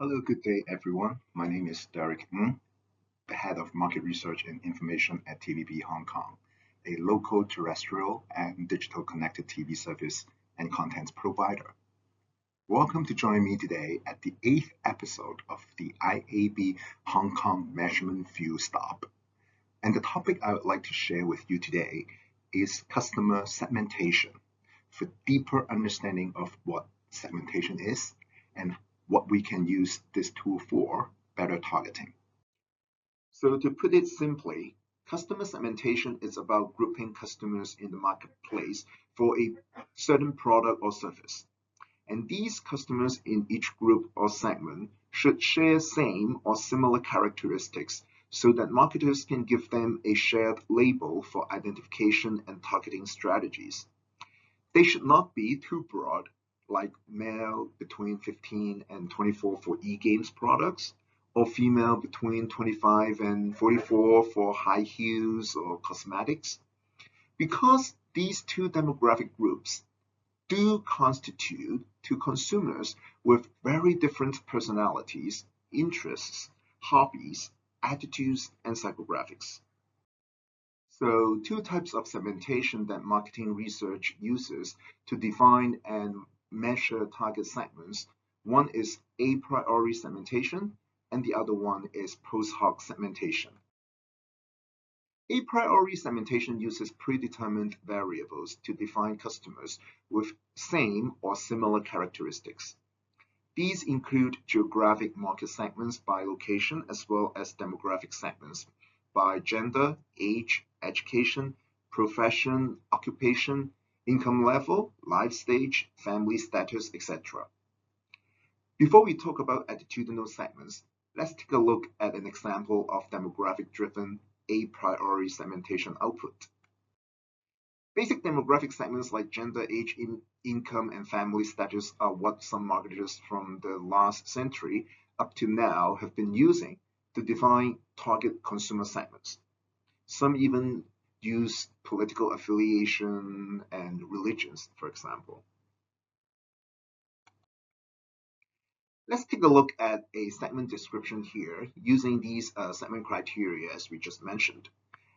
Hello, good day, everyone. My name is Derek Ng, the head of market research and information at TVB Hong Kong, a local terrestrial and digital connected TV service and content provider. Welcome to join me today at the 8th episode of the IAB Hong Kong Measurement Fuel Stop. And the topic I would like to share with you today is customer segmentation, for deeper understanding of what segmentation is and what we can use this tool for better targeting. So to put it simply, customer segmentation is about grouping customers in the marketplace for a certain product or service. And these customers in each group or segment should share same or similar characteristics so that marketers can give them a shared label for identification and targeting strategies. They should not be too broad, like male between 15 and 24 for e-games products, or female between 25 and 44 for high heels or cosmetics, because these two demographic groups do constitute to consumers with very different personalities, interests, hobbies, attitudes, and psychographics. So two types of segmentation that marketing research uses to define and measure target segments. One is a priori segmentation, and the other one is post hoc segmentation. A priori segmentation uses predetermined variables to define customers with same or similar characteristics. These include geographic market segments by location as well as demographic segments by gender, age, education, profession, occupation, income level, life stage, family status, etc. Before we talk about attitudinal segments, let's take a look at an example of demographic-driven a priori segmentation output. Basic demographic segments like gender, age, income, and family status are what some marketers from the last century up to now have been using to define target consumer segments. Some even use political affiliation and religions, for example. Let's take a look at a segment description here using these segment criteria as we just mentioned,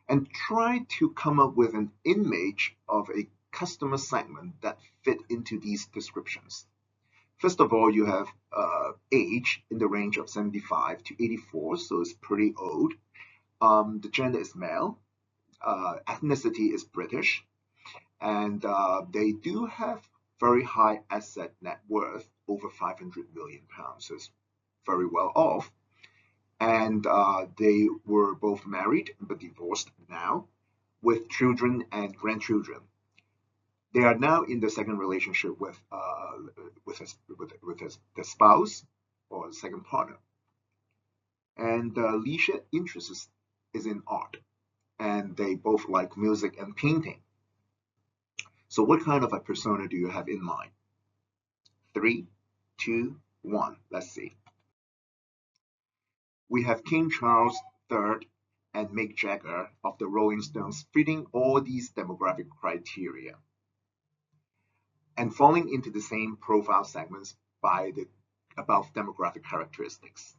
and try to come up with an image of a customer segment that fit into these descriptions. First of all, you have age in the range of 75 to 84, so it's pretty old. The gender is male, ethnicity is British, and they do have very high asset net worth, over 500 million pounds, so it's very well off. And they were both married but divorced now, with children and grandchildren. They are now in the second relationship with the spouse or second partner. And leisure interest is in art, and they both like music and painting. So what kind of a persona do you have in mind? 3, 2, 1, let's see. We have King Charles III and Mick Jagger of the Rolling Stones fitting all these demographic criteria and falling into the same profile segments by the above demographic characteristics.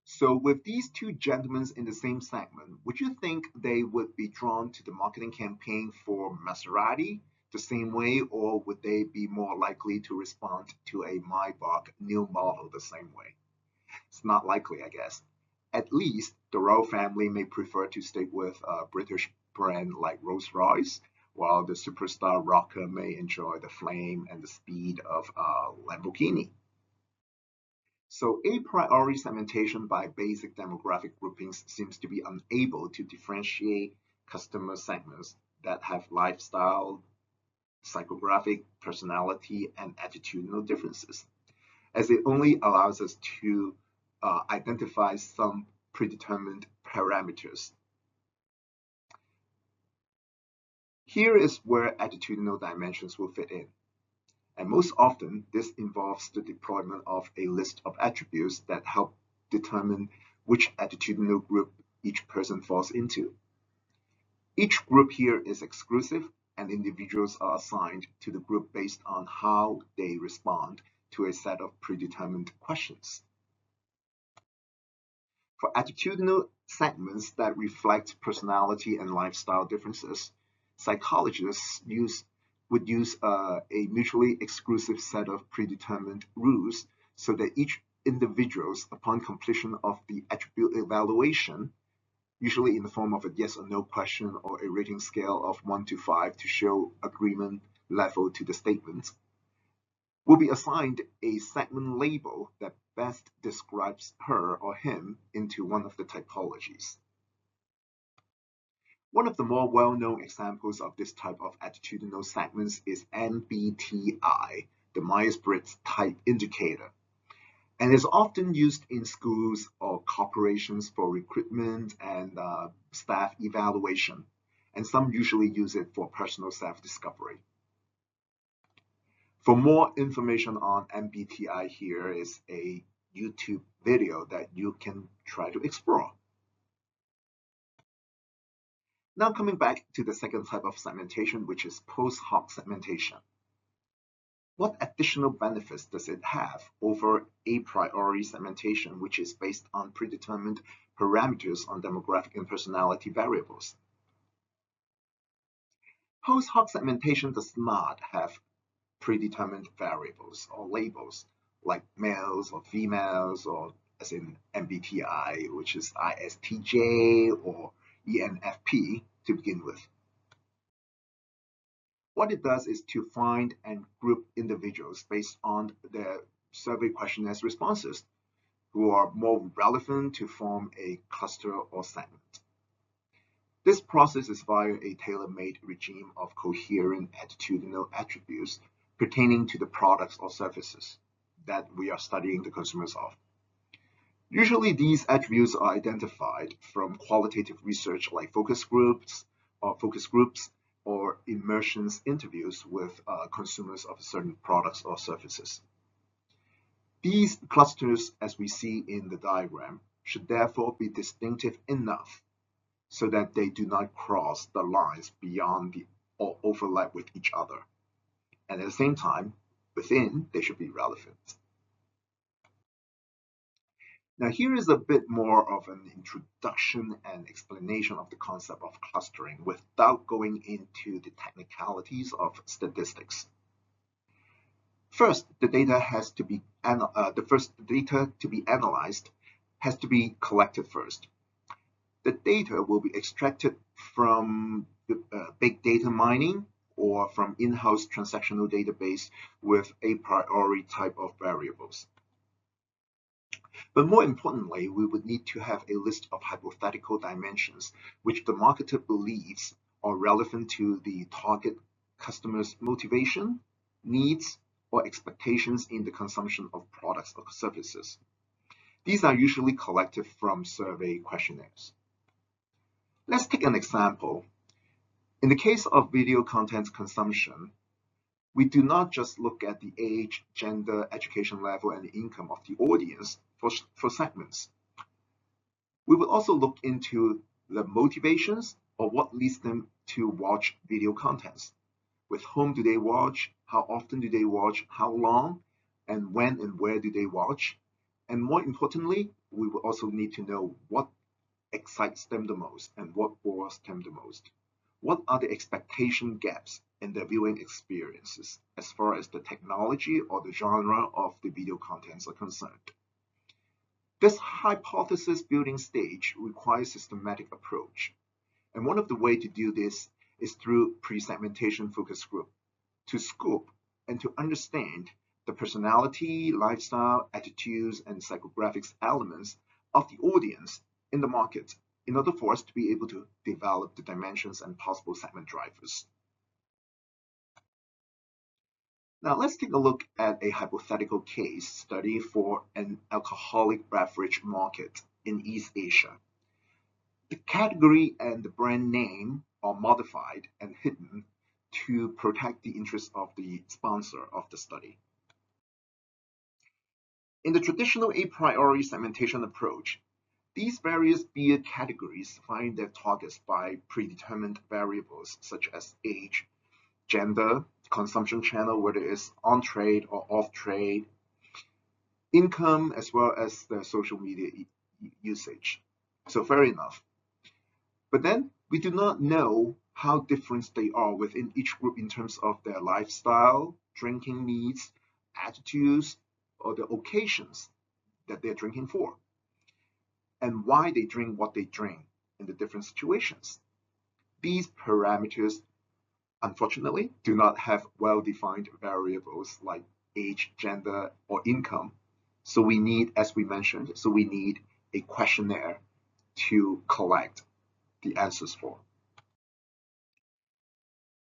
So with these two gentlemen in the same segment, would you think they would be drawn to the marketing campaign for Maserati the same way, or would they be more likely to respond to a Maybach new model the same way? It's not likely, I guess. At least the royal family may prefer to stick with a British brand like Rolls-Royce, while the superstar rocker may enjoy the flame and the speed of Lamborghini. So a priori segmentation by basic demographic groupings seems to be unable to differentiate customer segments that have lifestyle, psychographic, personality, and attitudinal differences, as it only allows us to identify some predetermined parameters. Here is where attitudinal dimensions will fit in. And most often, this involves the deployment of a list of attributes that help determine which attitudinal group each person falls into. Each group here is exclusive, and individuals are assigned to the group based on how they respond to a set of predetermined questions. For attitudinal segments that reflect personality and lifestyle differences, psychologists would use a mutually exclusive set of predetermined rules so that each individuals, upon completion of the attribute evaluation, usually in the form of a yes or no question or a rating scale of 1 to 5 to show agreement level to the statement, will be assigned a segment label that best describes her or him into one of the typologies. One of the more well-known examples of this type of attitudinal segments is MBTI, the Myers-Briggs Type Indicator, and is often used in schools or corporations for recruitment and staff evaluation, and some usually use it for personal self-discovery. For more information on MBTI, here is a YouTube video that you can try to explore. Now coming back to the second type of segmentation, which is post hoc segmentation. What additional benefits does it have over a priori segmentation, which is based on predetermined parameters on demographic and personality variables? Post hoc segmentation does not have predetermined variables or labels like males or females, or as in MBTI, which is ISTJ or ENFP to begin with. What it does is to find and group individuals based on their survey questionnaires responses who are more relevant to form a cluster or segment. This process is via a tailor-made regime of coherent attitudinal attributes pertaining to the products or services that we are studying the consumers of. Usually these attributes are identified from qualitative research like focus groups or immersions interviews with consumers of certain products or services. These clusters, as we see in the diagram, should therefore be distinctive enough so that they do not cross the lines beyond or overlap with each other. And at the same time, within, they should be relevant. Now, here is a bit more of an introduction and explanation of the concept of clustering without going into the technicalities of statistics. First, the data to be analyzed has to be collected first. The data will be extracted from big data mining or from in-house transactional database with a priori type of variables. But more importantly, we would need to have a list of hypothetical dimensions which the marketer believes are relevant to the target customer's motivation, needs, or expectations in the consumption of products or services. These are usually collected from survey questionnaires. Let's take an example. In the case of video content consumption, we do not just look at the age, gender, education level, and income of the audience for segments. We will also look into the motivations or what leads them to watch video contents. With whom do they watch? How often do they watch? How long? And when and where do they watch? And more importantly, we will also need to know what excites them the most and what bores them the most. What are the expectation gaps in their viewing experiences as far as the technology or the genre of the video contents are concerned? This hypothesis building stage requires systematic approach. And one of the ways to do this is through pre-segmentation focus group to scope and to understand the personality, lifestyle, attitudes, and psychographics elements of the audience in the market in order for us to be able to develop the dimensions and possible segment drivers. Now let's take a look at a hypothetical case study for an alcoholic beverage market in East Asia. The category and the brand name are modified and hidden to protect the interests of the sponsor of the study. In the traditional a priori segmentation approach, these various beer categories find their targets by predetermined variables such as age, gender, consumption channel, whether it's on-trade or off-trade, income, as well as the social media usage. So fair enough. But then we do not know how different they are within each group in terms of their lifestyle, drinking needs, attitudes, or the occasions that they're drinking for, and why they drink what they drink in the different situations. These parameters, unfortunately, do not have well-defined variables like age, gender, or income. So we need, as we mentioned, we need a questionnaire to collect the answers for.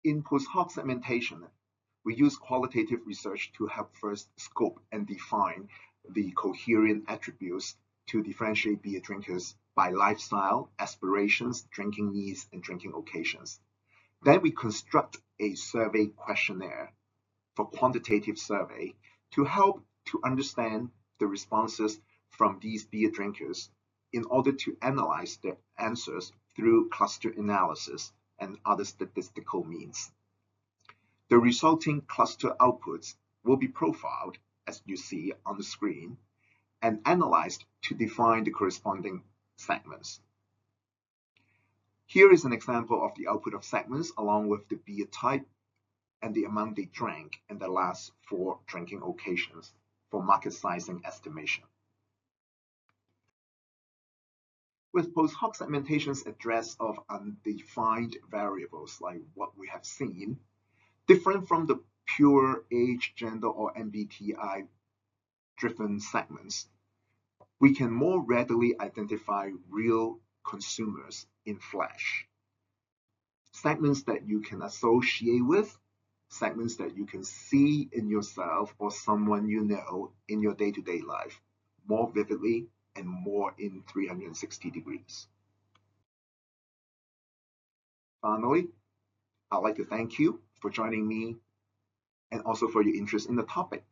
In post hoc segmentation, we use qualitative research to help first scope and define the coherent attributes to differentiate beer drinkers by lifestyle, aspirations, drinking needs, and drinking occasions. Then we construct a survey questionnaire for quantitative survey to help to understand the responses from these beer drinkers in order to analyze the answers through cluster analysis and other statistical means. The resulting cluster outputs will be profiled, as you see on the screen, and analyzed to define the corresponding segments. Here is an example of the output of segments along with the beer type and the amount they drank in the last 4 drinking occasions for market sizing estimation. With post hoc segmentation's address of undefined variables like what we have seen, different from the pure age, gender, or MBTI driven segments, we can more readily identify real consumers in flesh. Segments that you can associate with, segments that you can see in yourself or someone you know in your day-to-day life more vividly and more in 360 degrees. Finally, I'd like to thank you for joining me and also for your interest in the topic.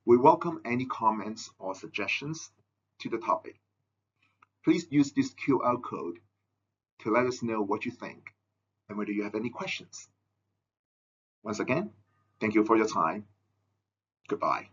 We welcome any comments or suggestions to the topic. Please use this QR code to let us know what you think and whether you have any questions. Once again, thank you for your time. Goodbye.